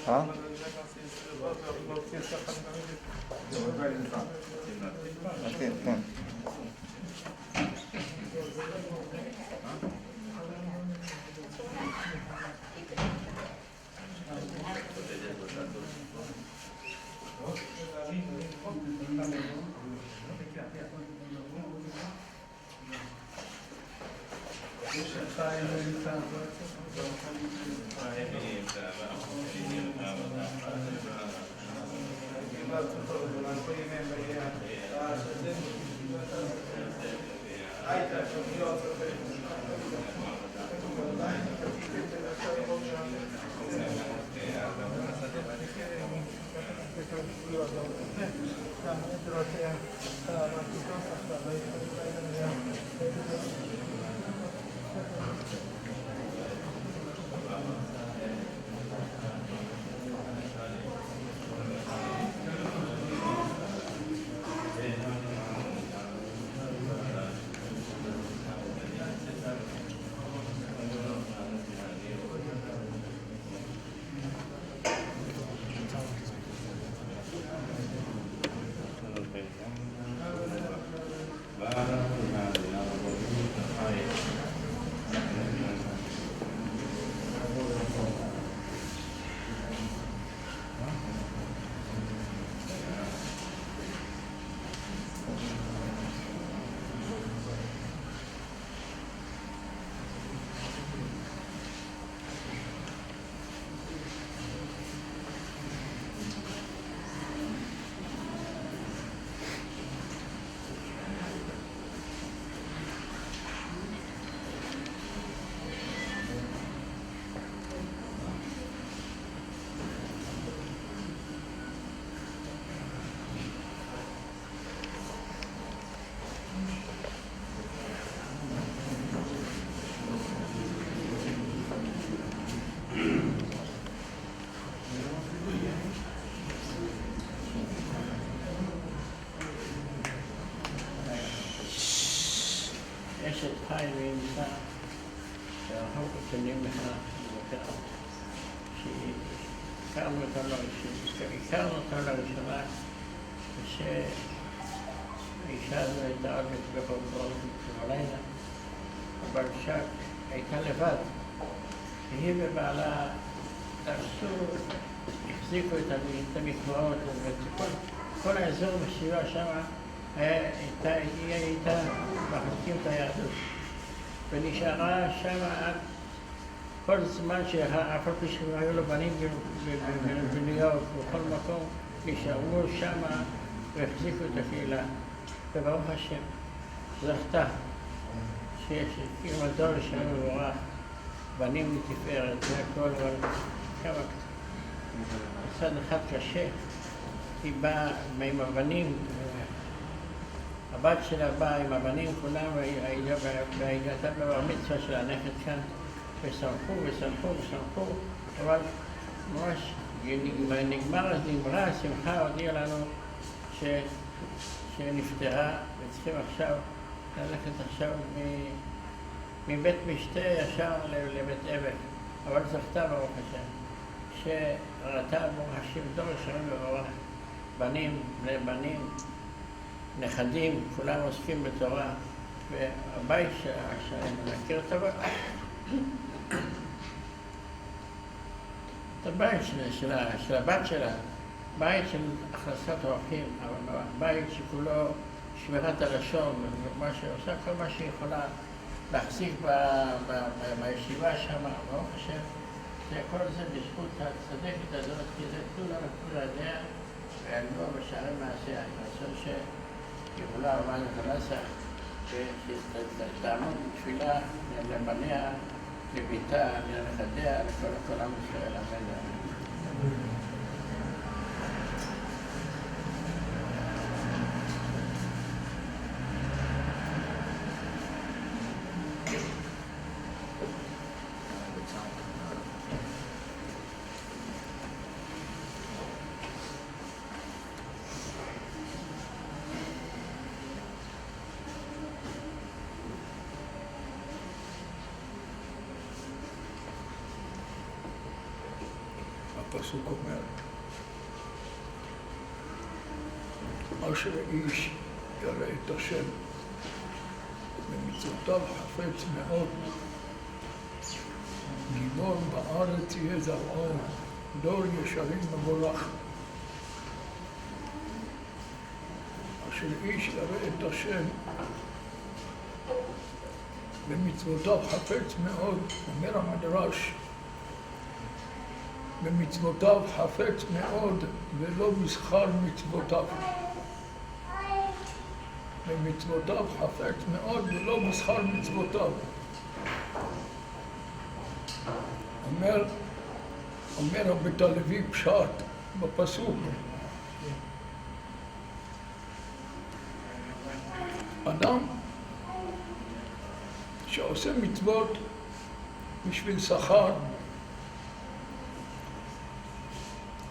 אה? מתאים, כן. אשת חיים נמצא, שאנחנו קטנים לך לבקר, שהכרנו אותה לראשונה, כשהאישה הזו הייתה עוד בחורבון בלילה, אבל שק הייתה לבד, והיא ובעלה תפסו, החזיקו את המקוואות, כל האזור בסביבה שם, היא הייתה מחזיקים את היהדות ונשארה שם עד כל זמן שאף על פי שהיו לו בנים בניו יורק ובכל מקום נשארו שם והחזיקו את הקהילה וברוך השם זכתה שיש עם הדור שם מבורך בנים לתפארת והכל אבל כמה מצד אחד קשה היא באה עם הבנים הבת שלה באה עם הבנים כולם והגעתה בבר מצווה של הנכד כאן ושמחו אבל ממש נגמרה השמחה הודיעה לנו שנפטרה וצריכים עכשיו ללכת עכשיו מבית משתה ישר לבית אבל אבל זכתה ברוך השם שראתה ברוך השם דור שרים וברך בנים, בני בנים נכדים, כולם עוסקים בתורה והבית שאני מכיר את הבית של הבת שלה בית של הכנסת אורחים אבל בית שכולו שמירת הלשון ומה שעושה כל מה שהיא יכולה להחזיק בישיבה שם ברוך השם כל זה בזכות הצדקת הזאת כי זה תנו לנו כולה דעה ועלו בשערי מעשיה רצון שיכולה רבן חלסה שתעמוד בתפילה לבניה, לביתה, לנכדיה, לכל עם ישראל, אמן. הפסוק אומר, אשר איש ירא את השם ומצוותיו חפץ מאוד, גיבור בארץ יהיה זרעו, דור ישרים מבורך. אשר איש ירא את השם ומצוותיו חפץ מאוד, אומר המדרש, במצוותיו חפץ מאוד ולא בשכר מצוותיו. במצוותיו חפץ מאוד ולא בשכר מצוותיו. אומר הבית הלוי פשט בפסוק, אדם שעושה מצוות בשביל שכר,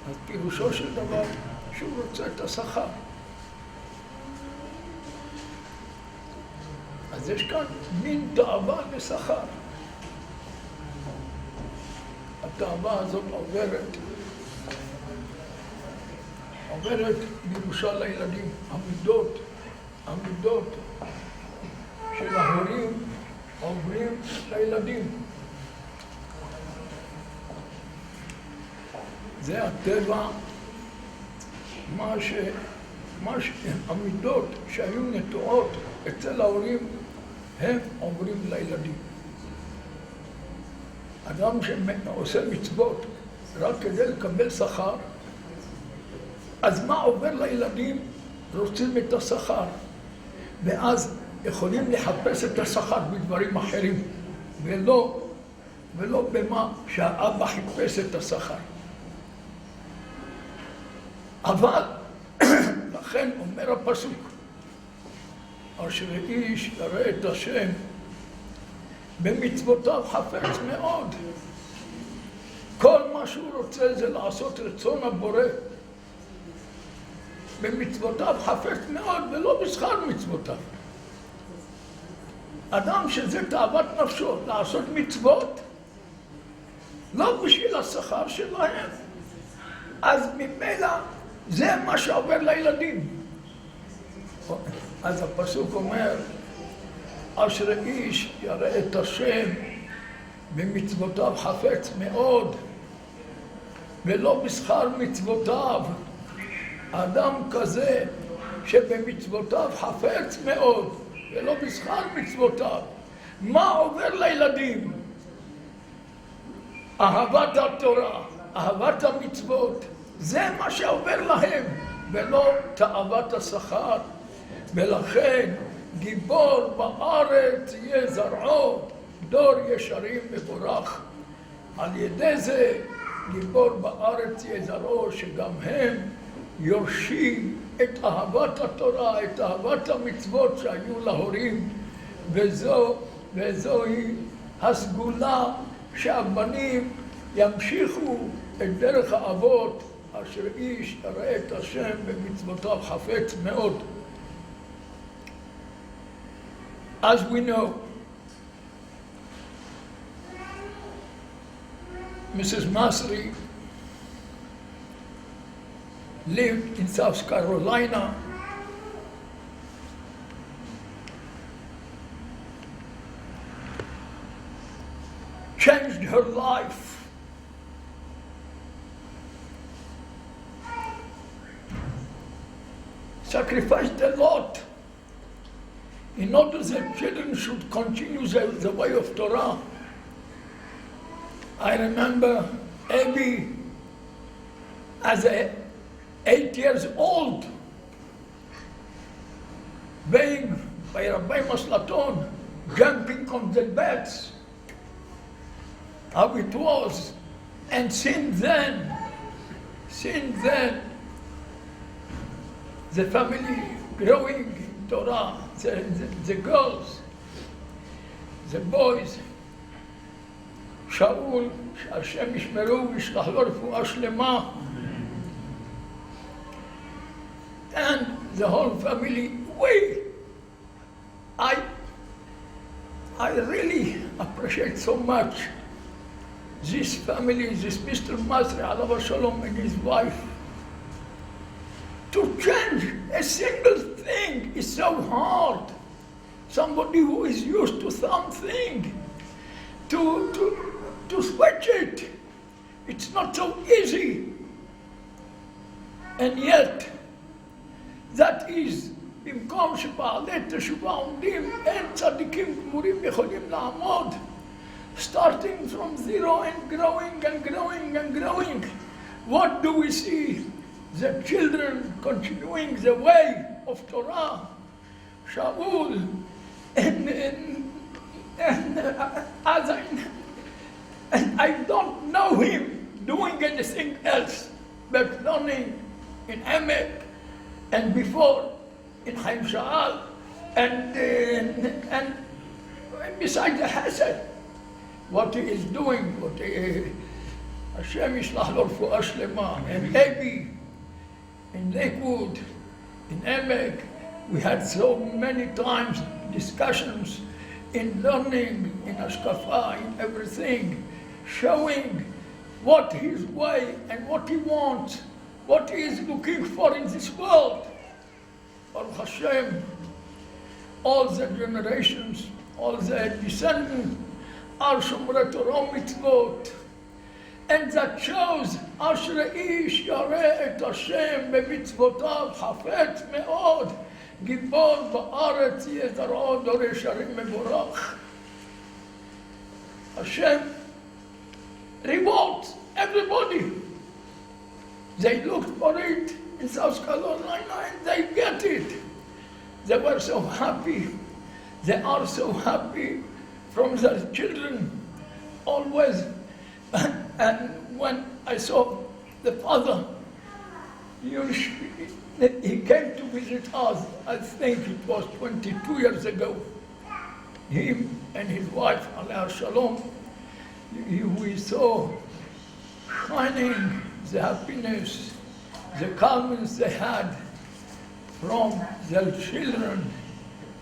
אז פירושו של דבר שהוא רוצה את השכר. אז יש כאן מין תאווה לשכר. התאווה הזאת עוברת בירושה לילדים. המידות של ההורים עוברים לילדים. זה הטבע, המידות שהיו נטועות אצל ההורים, הם עוברים לילדים. אדם שעושה מצוות רק כדי לקבל שכר, אז מה עובר לילדים? רוצים את השכר, ואז יכולים לחפש את השכר בדברים אחרים, ולא במה שהאבא חיפש את השכר. אבל לכן אומר הפסוק, אשר איש ירא את השם במצוותיו חפץ מאוד. כל מה שהוא רוצה זה לעשות רצון הבורא. במצוותיו חפץ מאוד ולא בשכר מצוותיו. אדם שזה תאוות נפשו, לעשות מצוות, לא בשביל השכר שלהם, אז ממילא זה מה שעובר לילדים. אז הפסוק אומר, אשר איש ירא את השם במצוותיו חפץ מאוד ולא בשכר מצוותיו. אדם כזה שבמצוותיו חפץ מאוד ולא בשכר מצוותיו, מה עובר לילדים? אהבת התורה, אהבת המצוות, זה מה שעובר להם, ולא תאוות השכר. ולכן גיבור בארץ יהיה זרעו, דור ישרים מבורך. על ידי זה גיבור בארץ יהיה זרעו, שגם הם יורשים את אהבת התורה, את אהבת המצוות שהיו להורים, וזוהי הסגולה שהבנים ימשיכו את דרך האבות, אשר איש ירא את השם במצוותיו חפץ מאוד. As we know, Mrs. Masri lived in South Carolina. Changed her life. Sacrificed a lot in order that children should continue the way of Torah. I remember Abby, as 8 years old, being by Rabbi Maslaton, jumping on the beds, how it was. And since then, the family growing in Torah, the girls, the boys, שאול, שהשם ישמרו וישלח לו רפואה שלמה, and the whole family. I really appreciate so much this family, this Mr. Masri Alav Shalom and his wife, to change a single thing is so hard. Somebody who is used to something, to switch it, it's not so easy. And yet, that is, במקום שבעלי תשובה עומדים, אין צדיקים גמורים יכולים לעמוד, starting from zero and growing and growing and growing. What do we see? The children continuing the way of Torah. Shaul, and I don't know him doing anything else but learning in Emek and before in Chaim Sha'al and besides the Hesed, what he is doing, Hashem Yishlach Lo Refuah Shlema, and Abi, in Lakewood, in Emek, we had so many times discussions in learning, in Ashkafa, in everything, showing what his way and what he wants, what he is looking for in this world. Baruch Hashem, all the generations, all the descendants are Shomrei Torah Mitzvot. And that shows, Ashrei Ish Yareh Et Hashem B'mitzvotav Hafetz Me'od Gibor Ba'aretz Yezaro Doresh Harim Mevorach. Hashem rewards everybody. They looked for it in South Carolina and they get it. They were so happy. They are so happy from their children always. And when I saw the father, he came to visit us, I think it was 22 years ago. Him and his wife, Aliyah Shalom, we saw shining the happiness, the calmness they had from their children,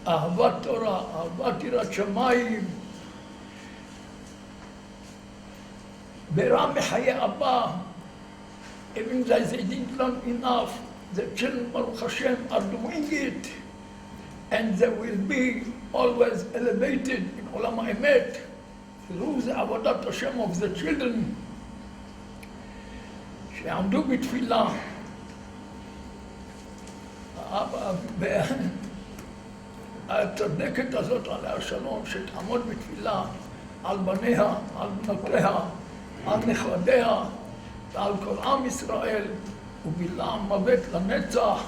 Ahavat Torah, Ahavat Yirat Shamayim, Beram Mechaye Abba. Even though they didn't learn enough, the children, Baruch Hashem, are doing it, and they will be always elevated in Olam HaEmet through the Avodat Hashem of the children. שיעמדו בתפילה. הצדקת הזאת עליה השלום, שתעמוד בתפילה על בניה, על בנותיה, על נכבדיה ועל כל עם ישראל, ובלעם מוות לנצח,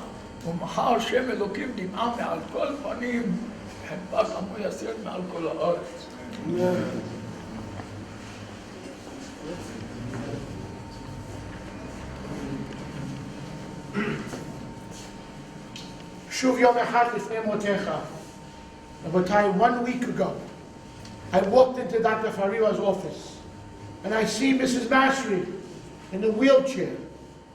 ומחר השם אלוקים דמעה מעל כל פנים, חנפת עמו יסיר מעל כל הארץ. שוב יום אחד לפני מותך. רבותיי, 1 week ago, I walked into Dr. Fariwa's office, and I see Mrs. Masri in a wheelchair,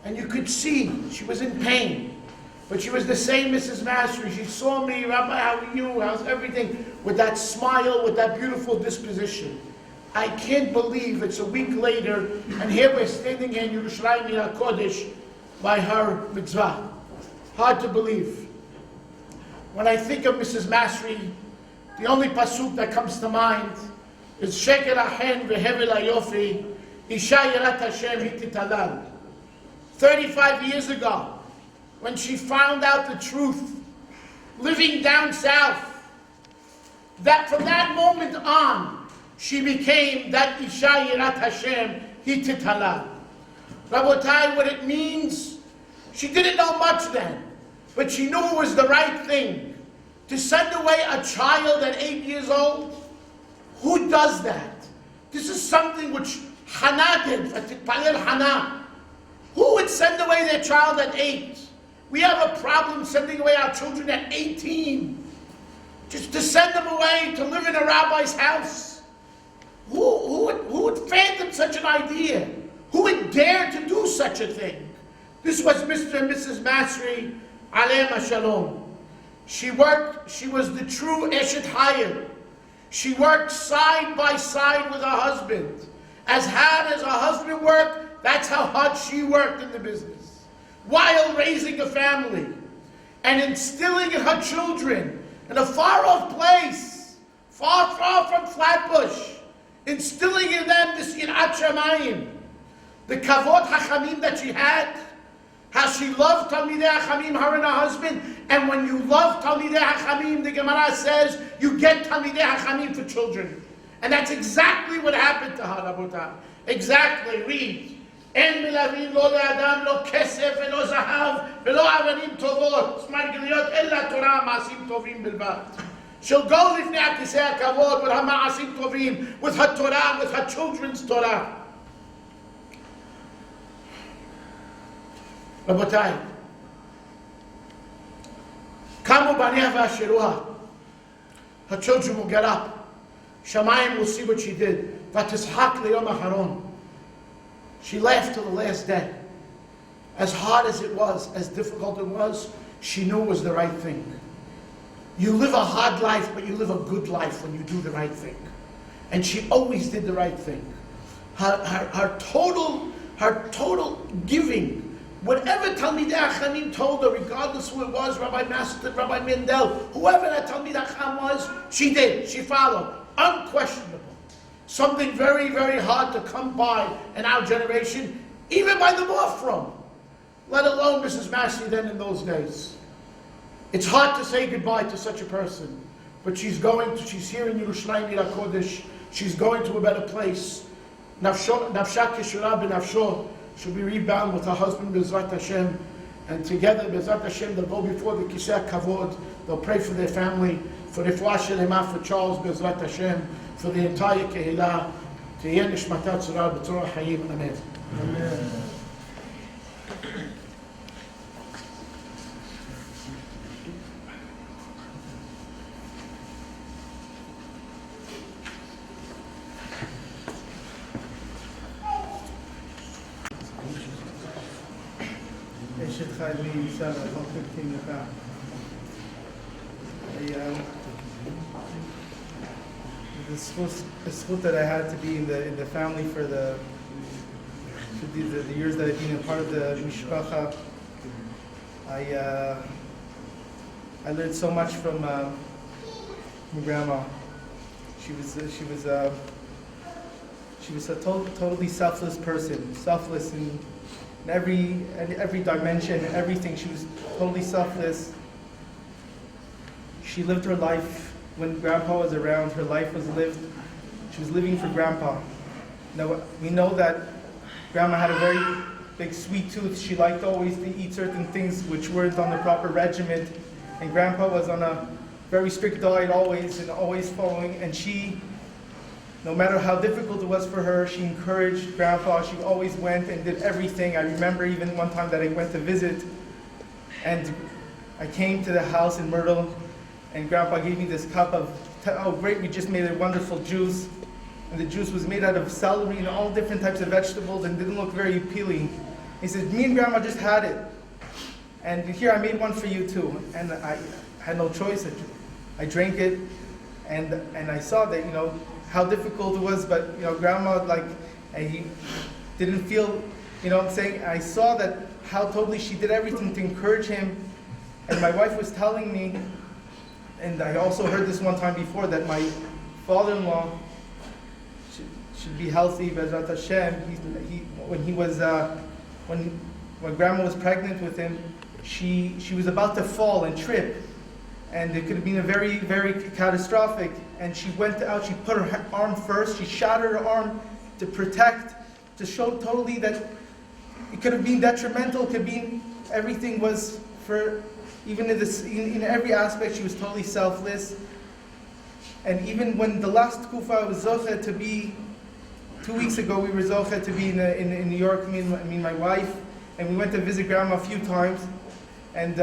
and you could see she was in pain, but she was the same Mrs. Masri. She saw me, Rabbi, how are you, how's everything, with that smile, with that beautiful disposition. I can't believe it's a week later, and here we're standing here in Yerushalayim in HaKodesh by her mitzvah. Hard to believe. When I think of Mrs. Masri, the only pasuk that comes to mind is Sheker Ahen Vehevel Ayofi, Isha Yirat Hashem Hititalal. 35 years ago, when she found out the truth, living down south, that from that moment on, she became that Isha Yirat Hashem Hititalal. Rabotai, what it means, she didn't know much then, but she knew it was the right thing. To send away a child at 8 years old? Who does that? This is something which Hana did, Hana. Who would send away their child at 8? We have a problem sending away our children at 18. Just to send them away to live in a rabbi's house. Who would fathom such an idea? Who would dare to do such a thing? This was Mr. and Mrs. Masri, Aleim Shalom. She was the true Eshet Hayir. She worked side by side with her husband. As hard as her husband worked, that's how hard she worked in the business, while raising a family and instilling in her children in a far-off place, far, far from Flatbush, instilling in them this yirat shamayim, the kavod hachamim that she had, how she loved Talmidei Hachamim, her and her husband. And when you love Talmidei Hachamim, the Gemara says, you get Talmidei Hachamim for children. And that's exactly what happened to her, Rabotai. Exactly, read. En milavim lo le'adam lo kesef velo zahav velo avanim tovot. Smargiliyot ella Torah ma'asim tovim bilvad. She'll go lifnei hakisei hakavod with her ma'asim tovim, with her Torah, with her children's Torah. רבותיי, קמו בניה והשירוה. Her children will get up. Shamayim will see what she did. ותשחק ליום האחרון. She laughed till the last day. As hard as it was, as difficult it was, she knew it was the right thing. You live a hard life, but you live a good life when you do the right thing. And she always did the right thing. Her total giving, whatever Talmidei Hachamim told her, regardless who it was, Rabbi Master, Rabbi Mendel, whoever that Talmidei Hacham was, she did, she followed. Unquestionable. Something very, very hard to come by in our generation, even by the more from, let alone Mrs. Massey then in those days. It's hard to say goodbye to such a person, but she's here in Yerushalayim Ir HaKodesh, she's going to a better place. Nafsha kishura b'nafsho. She'll be rebound with her husband, Bezrat Hashem, and together, Bezrat Hashem, they'll go before the Kisei Kavod, they'll pray for their family, for Refuah Shelema, for Charles, Bezrat Hashem, for the entire Kehillah, Tiyeh Nishmata Tzura B'Tzorah Hayim, Amen. Amen. The schut that I had to be in the family for the years that I've been a part of the mishpacha, I learned so much from my grandma. She was a totally selfless person, selfless in every dimension, everything. She was totally selfless. She lived her life when Grandpa was around. Her life was lived. She was living for Grandpa. Now we know that Grandma had a very big sweet tooth. She liked always to eat certain things which weren't on the proper regiment, and Grandpa was on a very strict diet always and always following. And she, no matter how difficult it was for her, she encouraged Grandpa. She always went and did everything. I remember even one time that I went to visit, and I came to the house in Myrtle, and Grandpa gave me this cup of, oh great, we just made a wonderful juice. And the juice was made out of celery and all different types of vegetables and didn't look very appealing. He said, me and Grandma just had it. And here, I made one for you too. And I had no choice. I drank it, and I saw that, how difficult it was, but, Grandma, he didn't feel, what I'm saying? I saw that how totally she did everything to encourage him. And my wife was telling me, and I also heard this one time before, that my father-in-law should be healthy, Bezrat Hashem. When Grandma was pregnant with him, she was about to fall and trip, and it could have been a very, very catastrophic. And she went out, she put her arm first, she shattered her arm to protect, to show totally that it could have been detrimental, could be, everything was for, even in every aspect, she was totally selfless. And even when the last kufa I was zochet to be, 2 weeks ago we were zochet to be in New York, me and my wife, and we went to visit Grandma a few times, and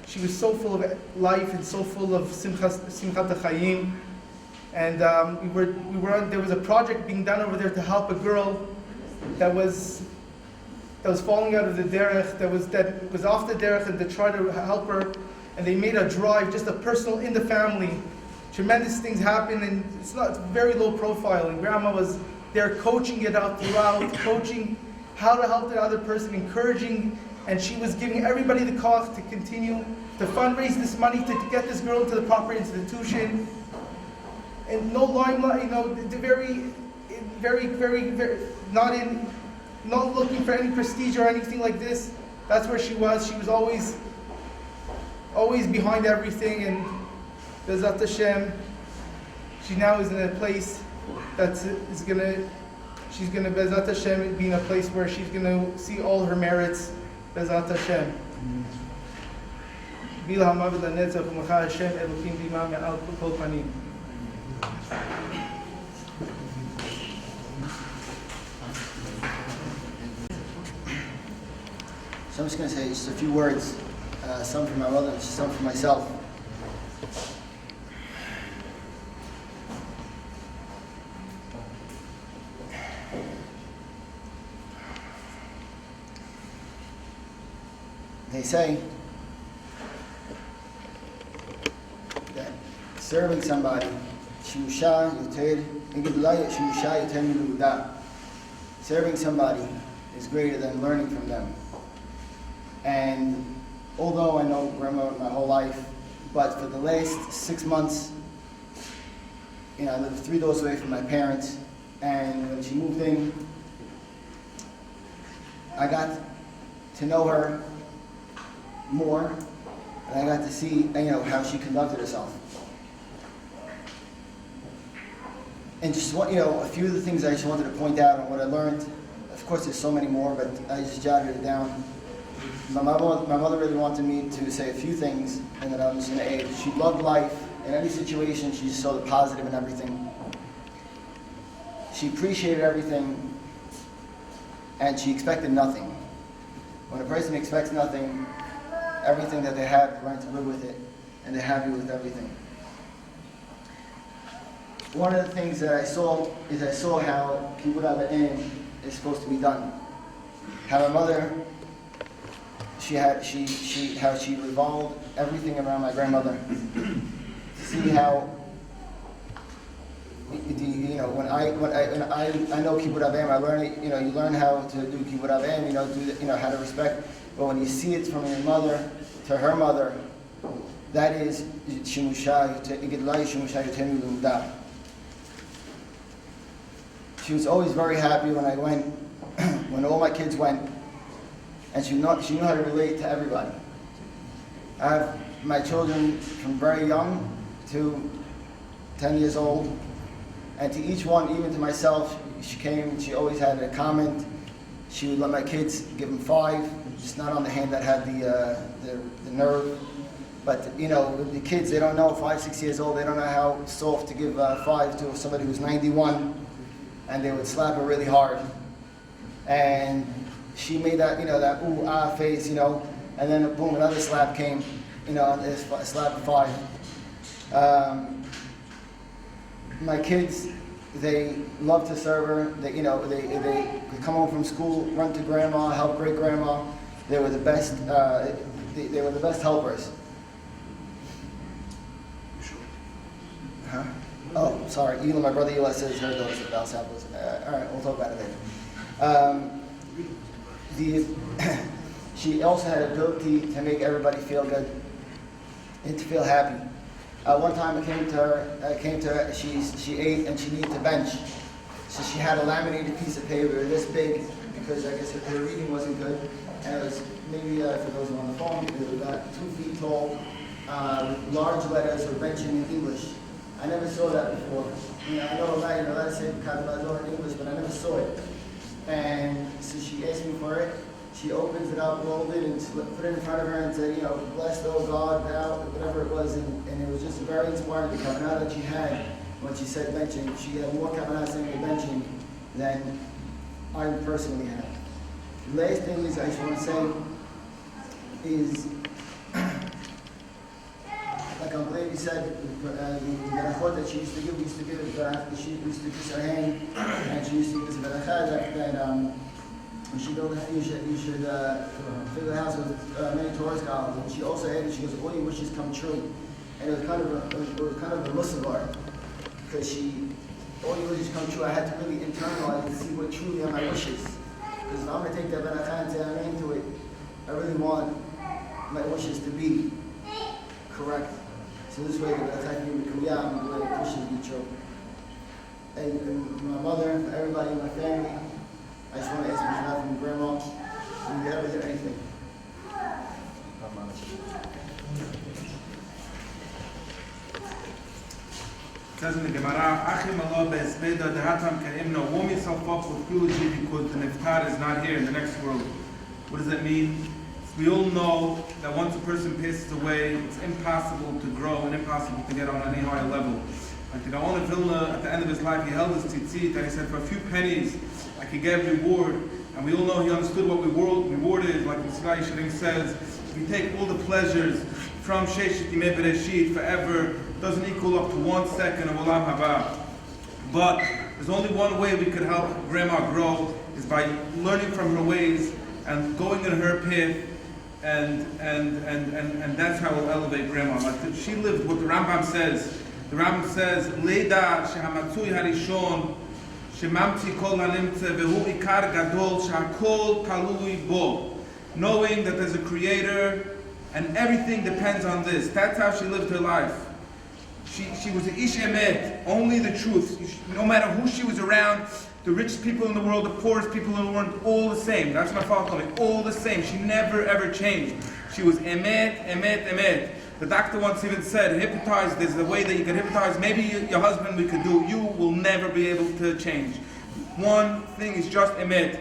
she was so full of life and so full of simchat chayim. And there was a project being done over there to help a girl that was falling out of the derech, that was off the derech, and they tried to help her, and they made a drive, just a personal, in the family. Tremendous things happened, and it's very low profile, and Grandma was there coaching it out throughout, coaching how to help the other person, encouraging, and she was giving everybody the cost to continue to fundraise this money to get this girl into the proper institution. And no limelight, very, not looking for any prestige or anything like this. That's where she was. She was always behind everything, and Bezat Hashem, she now is in a place she's gonna Bezat Hashem be in a place where she's gonna see all her merits, Bezat Hashem. Bila hamavid lanetzach u'mecha Hashem Elokim b'ima me'al kol panim. So I'm just going to say just a few words, some for my mother and some for myself. They say that serving somebody, serving somebody is greater than learning from them. And although I know Grandma my whole life, but for the last 6 months, I lived 3 doors away from my parents, and when she moved in, I got to know her more, and I got to see, how she conducted herself. And just a few of the things I just wanted to point out on what I learned. Of course, there's so many more, but I just jotted it down. My mother really wanted me to say a few things, and then I'm just going to add. She loved life. In any situation, she just saw the positive in everything. She appreciated everything, and she expected nothing. When a person expects nothing, everything that they have, they're going to live with it, and they're happy with everything. One of the things that I saw how Kibbutz Avim is supposed to be done. How my mother, how she revolved everything around my grandmother. To see how, when I know Kibbutz Avim, I learn you learn how to do Kibbutz Avim, how to respect. But when you see it from your mother to her mother, that is shimusha. She was always very happy when I went, when all my kids went, and she knew how to relate to everybody. I have my children from very young to 10 years old, and to each one, even to myself, she came and she always had a comment. She would let my kids give them 5, just not on the hand that had the nerve. But the kids, they don't know, 5, 6 years old, they don't know how soft to give 5 to somebody who's 91. And they would slap her really hard. And she made that, that ooh, ah face, and then boom, another slap came, a slap of 5. My kids, they love to serve her. They come home from school, run to grandma, help great grandma. They were the best, they were the best helpers. Huh? Oh, sorry. Eli, my brother Eli says her daughter's at Val Sapples. All right, we'll talk about it later. She also had an ability to make everybody feel good and to feel happy. One time I came to her, she ate and she needed to bench. So she had a laminated piece of paper this big because I guess her reading wasn't good. And it was maybe, for those who are on the phone, it was about 2 feet tall, large letters for benching in English. I never saw that before. I know a lot of say Kadabazor in English, but I never saw it. And so she asked me for it. She opens it up, rolled it, and put it in front of her and said, blessed, oh God, thou, whatever it was. And it was just very inspiring, the kavanah that she had when she said benching. She had more kavanah saying benching than I personally have. The last thing is I just want to say is, like Uncle Lady said, the berachot that she used to give, she used to kiss her hand, and she used to give us a berachah that when she built, you should fill the house with many Torah scholars. And she also added, she goes, all your wishes come true. And it was kind of a mussavar, because she all your wishes come true, I had to really internalize and see what truly are my wishes. Because if I'm going to take that beracha and say I'm into it, I really want my wishes to be correct. So this way the beracha can be kriyah, the way the wishes be true. And my mother, for everybody in my family, I just want to ask Mishra from Grandma, if you ever hear anything. It says in the Gemara, Achim Allah be'esbeda dehatam ka'imna, warm yourself up with eulogy because the niftar is not here in the next world. What does that mean? We all know that once a person passes away, it's impossible to grow and impossible to get on any higher level. Like the Gaon of Vilna, at the end of his life, he held his tzitzit and he said, for a few pennies, I could get reward. And we all know he understood what reward is. Like the Tzvah Yesharim says, if you take all the pleasures from Sheshet Yimei Bereshit forever, doesn't equal up to 1 second of Olam Haba. But there's only one way we could help Grandma grow, is by learning from her ways and going in her path, and that's how we'll elevate Grandma. Like she lived what the Rambam says. The Rambam says, Leida shehamatzui harishon shemamti kol hanimtze vehu ikar gadol shehakol talui bo. Knowing that there's a creator and everything depends on this. That's how she lived her life. She was an ish emet, only the truth. No matter who she was around, the richest people in the world, the poorest people in the world, all the same. That's my father told me, all the same. She never ever changed. She was emet, emet, emet. The doctor once even said, hypnotize, there's a way that you can hypnotize. Maybe your husband we could do. You will never be able to change. One thing is just emet.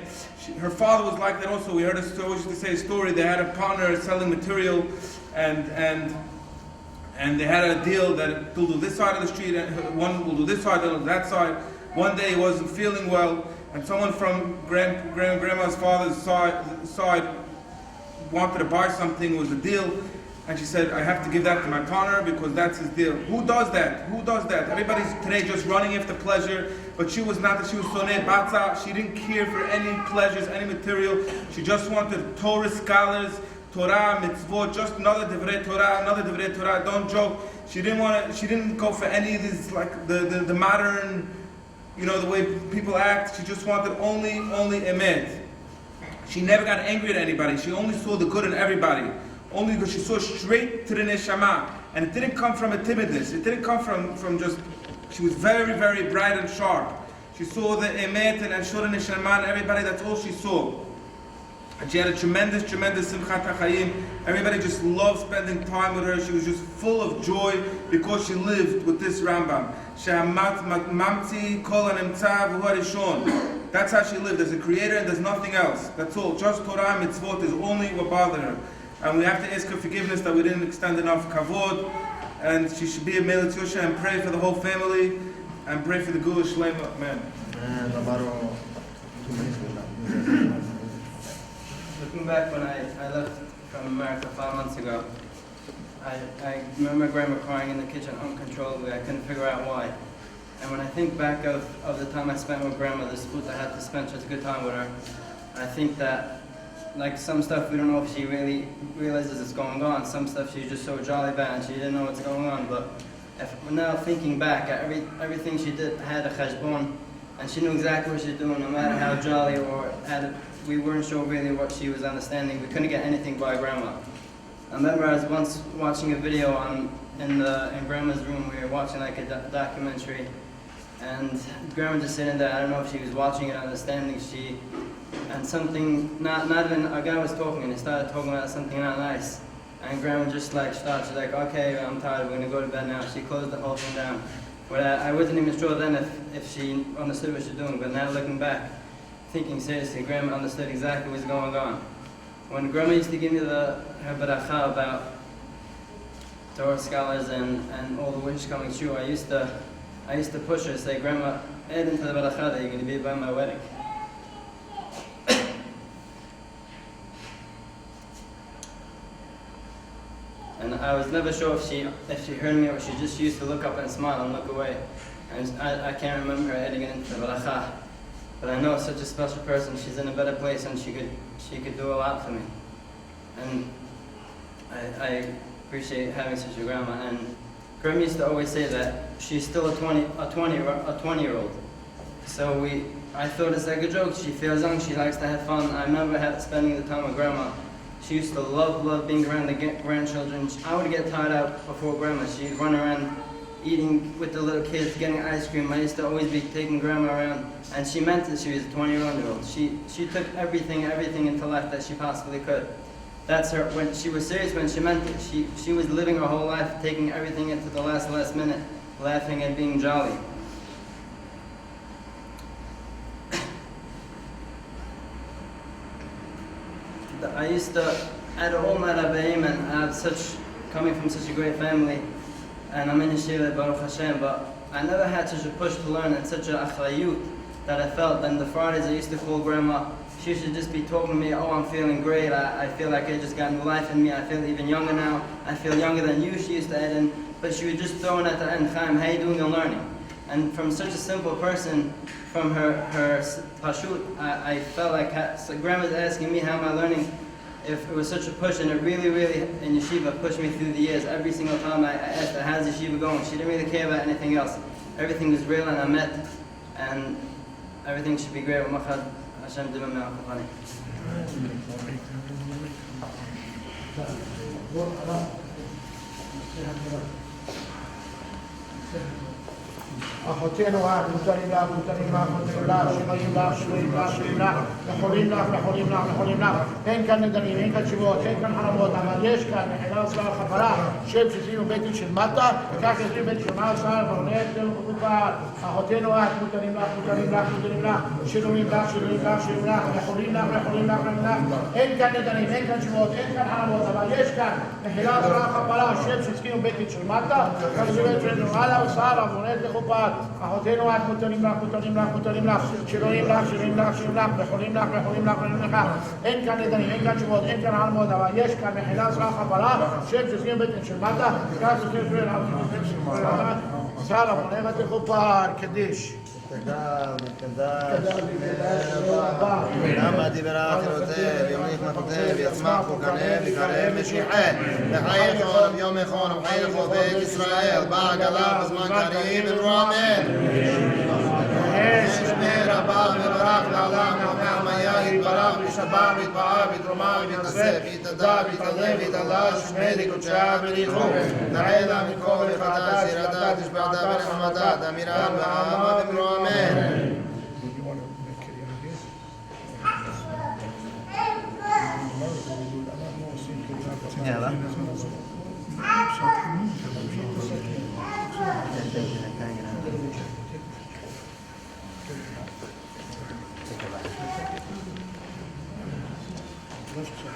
Her father was like that also. We heard us always used to say a story. They had a partner selling material, and they had a deal that they'll do this side of the street, and one will do this side, they'll do that side. One day he wasn't feeling well, and someone from grandma's father's side wanted to buy something. It was a deal, and she said, I have to give that to my partner because that's his deal. Who does that? Who does that? Everybody's today just running after pleasure, but she was not that. She was soneh batza. She didn't care for any pleasures, any material. She just wanted Torah scholars, Torah, mitzvot, just another divrei Torah, don't joke. She didn't go for any of these, like the modern, the way people act. She just wanted only emet. She never got angry at anybody. She only saw the good in everybody. Only because she saw straight to the neshama. And it didn't come from a timidness. It didn't come from just, she was very, very bright and sharp. She saw the emet and shor neshama and everybody, that's all she saw. And she had a tremendous simchat hachayim. Everybody just loved spending time with her. She was just full of joy because she lived with this Rambam. That's how she lived. There's a creator and there's nothing else. That's all. Just Torah and mitzvot is only what bothered her. And we have to ask her forgiveness that we didn't extend enough kavod. And she should be a Melet Yosha and pray for the whole family and pray for the Gula Shlema. Amen. Looking back when I left from America 5 months ago, I remember Grandma crying in the kitchen uncontrollably. I couldn't figure out why. And when I think back of the time I spent with Grandma, the split I had to spend such a good time with her, I think that, like some stuff we don't know if she really realizes it's going on. Some stuff she's just so jolly about and she didn't know what's going on. But now thinking back, everything she did had a cheshbon, and she knew exactly what she was doing, no matter how jolly or we weren't sure really what she was understanding. We couldn't get anything by Grandma. I remember I was once watching a video in Grandma's room. We were watching like a documentary, and Grandma just sitting there. I don't know if she was watching it, understanding. And something not even a guy was talking, and he started talking about something not nice. And Grandma just like started. She's like, "Okay, I'm tired. We're gonna go to bed now." She closed the whole thing down. But I wasn't even sure then if she understood what she was doing. But now looking back, thinking seriously, Grandma understood exactly what's going on. When Grandma used to give me her beracha about Torah scholars and all the wishes coming true, I used to push her, say, Grandma, add into the beracha that you're going to be by my wedding. And I was never sure if she heard me or she just used to look up and smile and look away. And I can't remember her adding it into the beracha. But I know such a special person. She's in a better place, and she could do a lot for me. And I appreciate having such a grandma. And Grandma used to always say that she's still a 20-year-old. So I thought it's like a joke. She feels young. She likes to have fun. I remember spending the time with Grandma. She used to love being around the grandchildren. I would get tired out before Grandma. She'd run around eating with the little kids, getting ice cream. I used to always be taking Grandma around, and she meant it. She was a 20-year-old. She took everything into life that she possibly could. That's her. When she was serious, when she meant it. She was living her whole life, taking everything into the last minute, laughing and being jolly. I used to, at all my Rabbeim, and I have coming from such a great family, and I'm in Yeshiva, Baruch Hashem, but I never had such a push to learn and such a achrayut that I felt. And the Fridays I used to call Grandma, she should just be talking to me, oh, I'm feeling great, I feel like I just got new life in me, I feel even younger now, I feel younger than you, she used to add in, but she would just throw in at the end, Chaim, how you doing in learning? And from such a simple person, from her pashut, I felt like, so Grandma's asking me how am I learning, if it was such a push, and it really, in Yeshiva, pushed me through the years. Every single time I asked her, how's Yeshiva going? She didn't really care about anything else. Everything was real and I met, and everything should be great. Hashem dimah me'al אחותינו את, מותרים לך, מותרים לך, מותרים לך, שבעים לך, שבעים לך, שבעים לך, יכולים לך, יכולים לך, יכולים לך. אין כאן נדנים, אין כאן תשובות, אין כאן חלומות, אבל יש כאן מחילה וצבא וחברה, שם שסביב בית דין של מטה, וכך יסביב בית שונה עשר, ועונה אצל וחופר. אחותינו את, מותרים לך, מותרים לך, מותרים לך, שילומים לך, שילומים לך, שילומים לך, יכולים לך, יכולים לך, יכולים לך. אין כאן נדנים, אין כאן תשובות, אין כאן חלומות, אבל יש כאן מחילה וצבא וחברה, שם שסביב בית דין של מטה, וכך יסביב בית שונה עשר, ועונה אצל וחופר. אחותינו את, מותרים לך, מותרים לך, מותרים לך, שילומים לך, שילומים לך, שילומים לך, יכולים לך, יכולים לך, יכולים לך. אין כאן נדנים, אין כאן תשובות, אין כאן חלומות, אבל יש כאן מחילה וצבא וחברה, שם שסביב בית דין של מטה, וכך יסביב בית דין של מטה. סלאם, עונה ותכופר, קדיש. למה דיברה אחרותיה, ויומניך מפותיה, ויצמח וקנה, וקרב משיחה, וחיי חורב יום אחד, וחיי חובק ישראל, בא גלה בזמן קריב, אמרו אמן. שמי רבה וברך לעולם, ועמיה יתברך, וישבח, ויתפאר, ויתרומה, ויתנשא, ויתעדה, ויתעלה, ויתעלה, שמי לקודשה וליחו, נעלה מכל וחדש, ירדה, תשבעדה ונחמדה, דמירה ועמה, ואמרו אמן. יאללה. Thank you.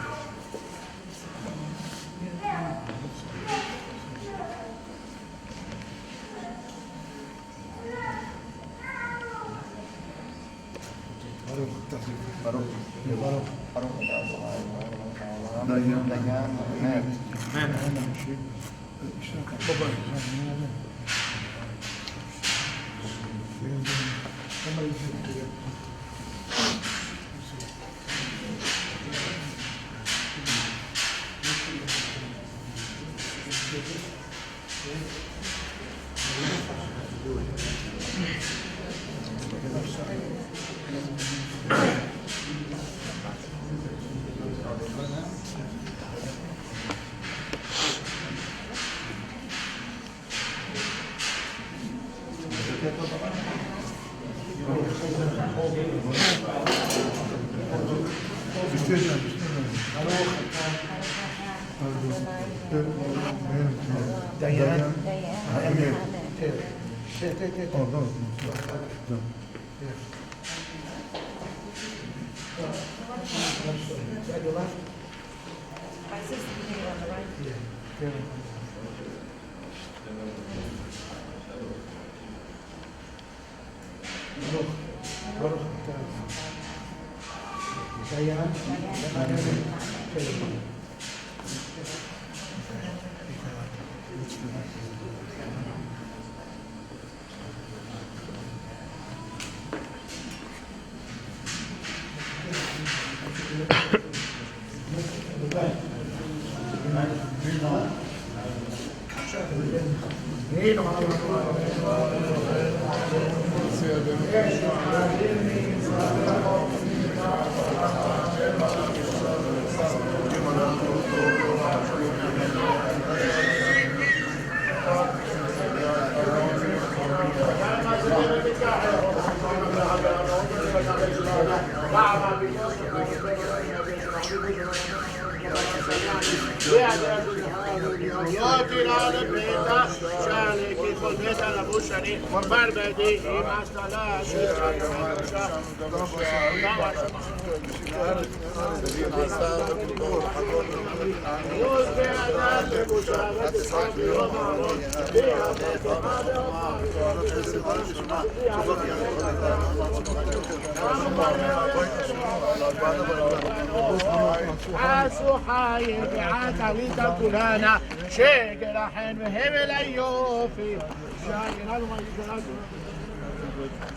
עשו חיים ועד עלית כולנה שקר החן והבל היופי שהגנה לו מה יגרע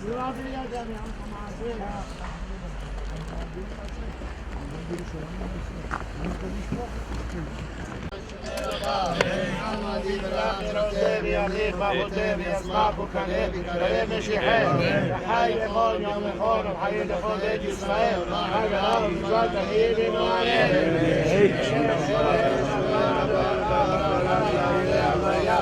זורה בידה מעם מעשיה וחי לכל יום לכל וחי לכל בית ישראל הגנה ומצוות תמיד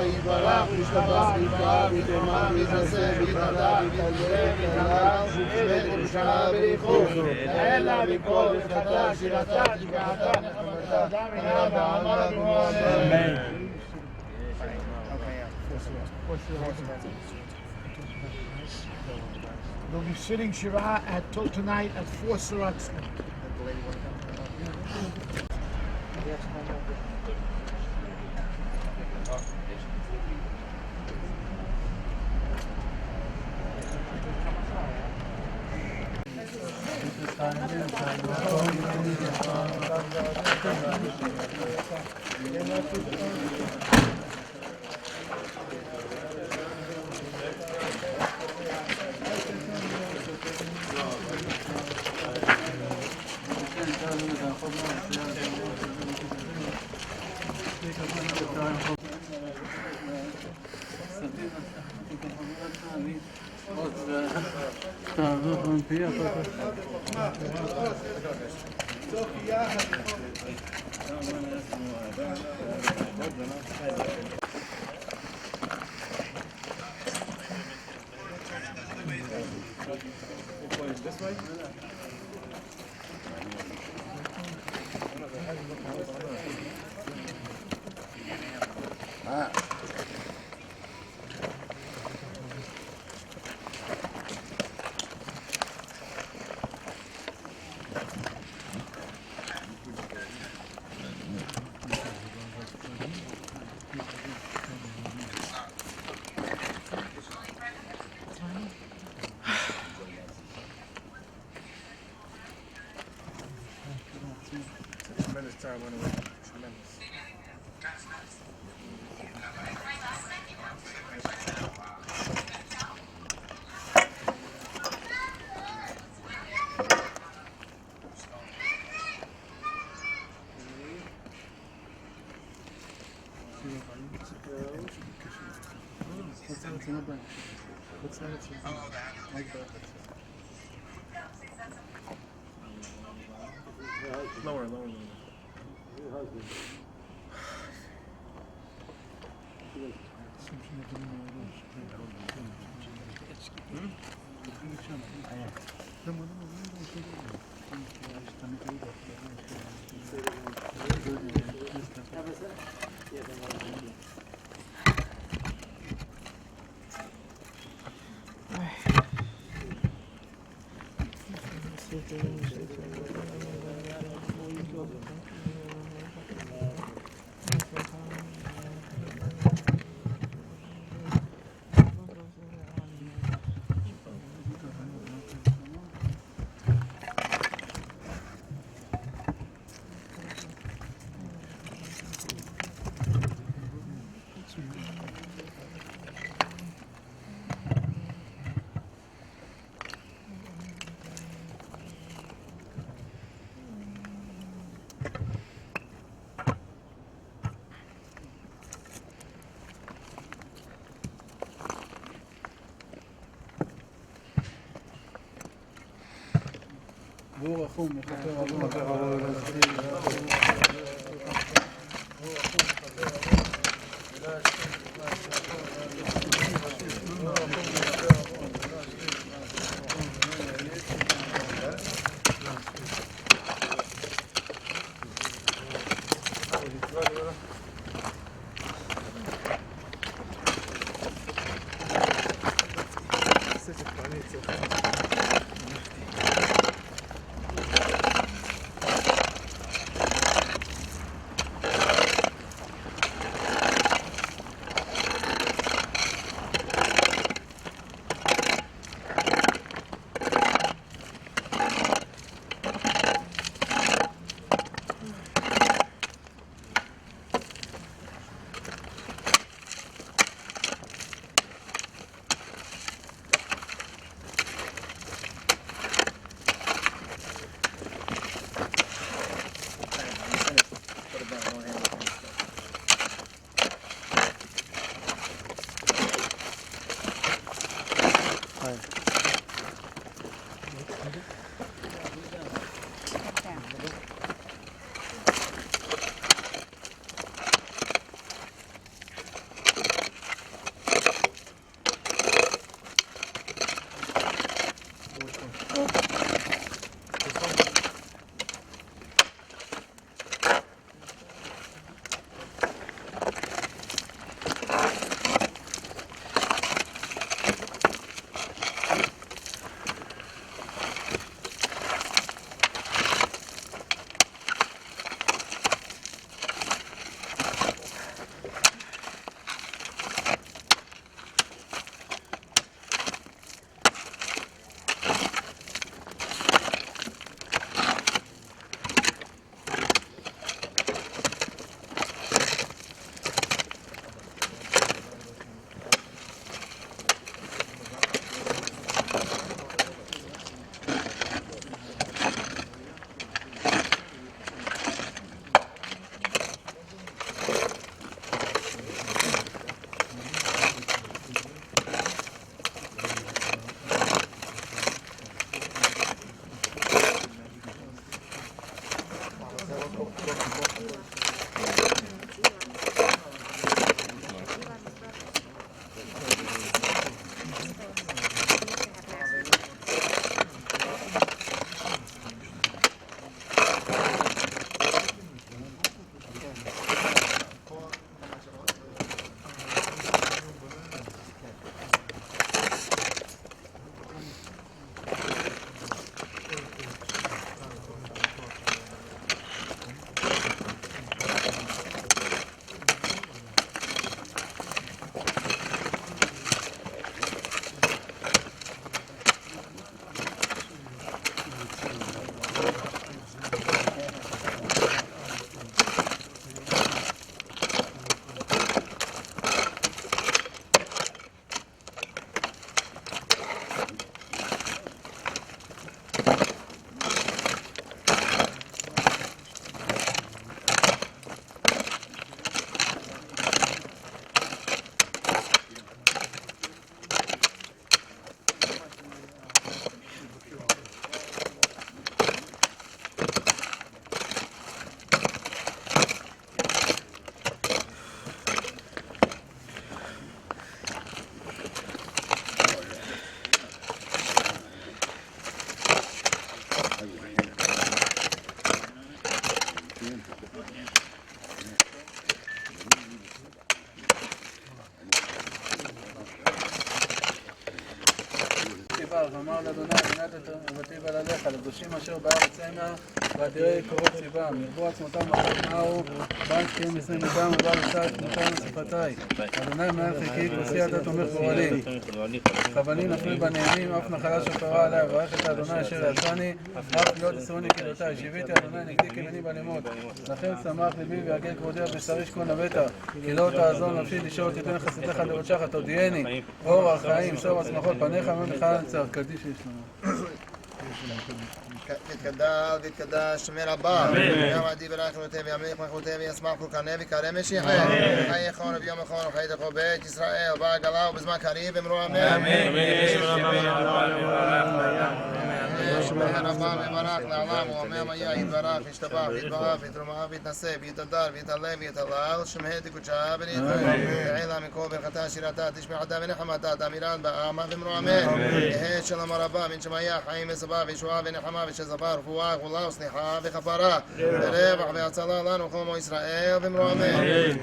יתברך וישתבח ויתברך ויתרומם ויתנשא ויתעלה ויתעלה ויתעלה ויתעלה בריחוף אלא מכל וחטא שירתה תקעתה נחמתה דמינה ועמד ומועלם We'll be sitting Shirah till tonight at 4 Surats. Lower. רחום, מכפר עוון. אמר לאדוני, ותיב על עליך, לקדושים אשר בארץ המה, ותראה קורות סיבם, ירבו עצמותם אחת מהו, בנק תהיים לשני מדם, ובא לצד תמותם וספתי. אדוני מעל חלקי, כוסי אתה תומך גורלי. חבלי נפלו בנעימים, אף נחלה שפרה עליה, וברך את האדוני אשר יעשני, אף להיות יסרוני קדותי. שיביתי אדוני נגדי כמיני בלימוד. לכן שמח ליבי ויגל כבודי על בשרי שכון לבטח. כי לא תעזור נפשי לשאול תיתן חסדיך לרודשך, תודיעני. אור החיים, שור השמחות, פניך ממך נצר. קדיש יש לנו. תתקדש ותתקדש שמי רבה, גם עדי ברך נוטה וימליך מלכותי וישמח כל קנה ויקרא משיחי, חי יכול וביום יכול וחי תכל בית ישראל, בעגלה ובזמן קריב אמרו אמן. שמי רבה מברך לעולם ואומם היה יתברך וישתבח ויתברך ויתרומם ויתנשא ויתהדר ויתהלל ויתהלל שמי תקודשה ונתברך לעילה מכל ברכתה שירתה תשמחתה ונחמתה תאמירן באמה ומרועמה יהא שלום הרבה מן שמיה חיים וסבא וישועה ונחמה ושזבה רפואה גאולה וסליחה וכפרה ורווח והצלה לנו כל עמו ישראל ומרועמה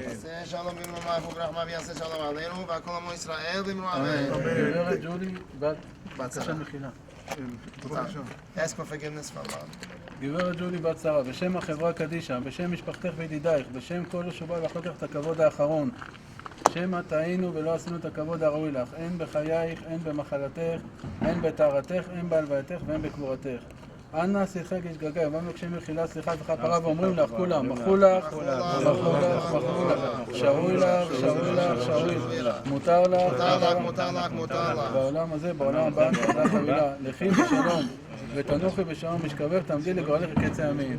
עשה שלום במרומה וברחמה ויעשה שלום עלינו ועל כל עמו ישראל ומרועמה. גברת ג'ולי, בבקשה מחילה. Ask for forgiveness from God. גברת ג'ולי בת שרה, בשם החברה קדישא, בשם משפחתך וידידייך, בשם כל שבא לעשות לך את הכבוד האחרון, שמא טעינו ולא עשינו את הכבוד הראוי לך, הן בחייך, הן במחלתך, הן בטהרתך, הן בהלווייתך והן בקבורתך. אנא שיחק שגגה, הבנו מבקשים מחילה, סליחה וכפרה ואומרים לך כולם, מחו לך, מחו לך, מחו לך, שרוי לך, שרוי לך, שרוי לך, מותר לך, מותר לך, מותר לך. בעולם הזה, בעולם הבא, תודה חבילה, לכי בשלום ותנוחי בשלום משכבך, תעמדי לגורלך קץ הימים.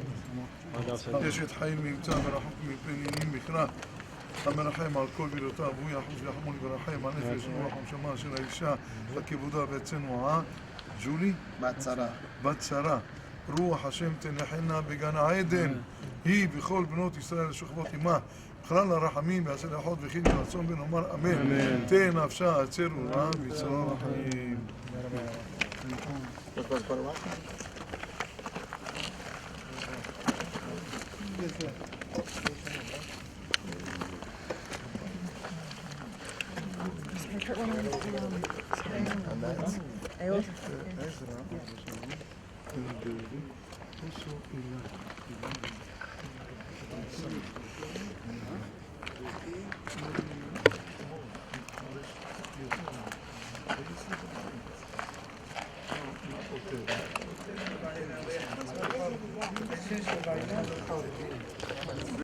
אשת חיים נמצא ורחוק מפני נינים בכלל, המרחם על כל מידותיו, הוא יחוש ויחמול וירחם על נפש ורוח ונשמה של האישה לכבודה ואצנועה. ג'ולי? בת שרה. בת שרה. רוח השם תנחנה בגן העדן, היא וכל בנות ישראל השוכבות עמה. בכלל הרחמים ועשה לאחות וכי ברצון ונאמר אמן. תן נפשה עצר ורע ויצור החיים.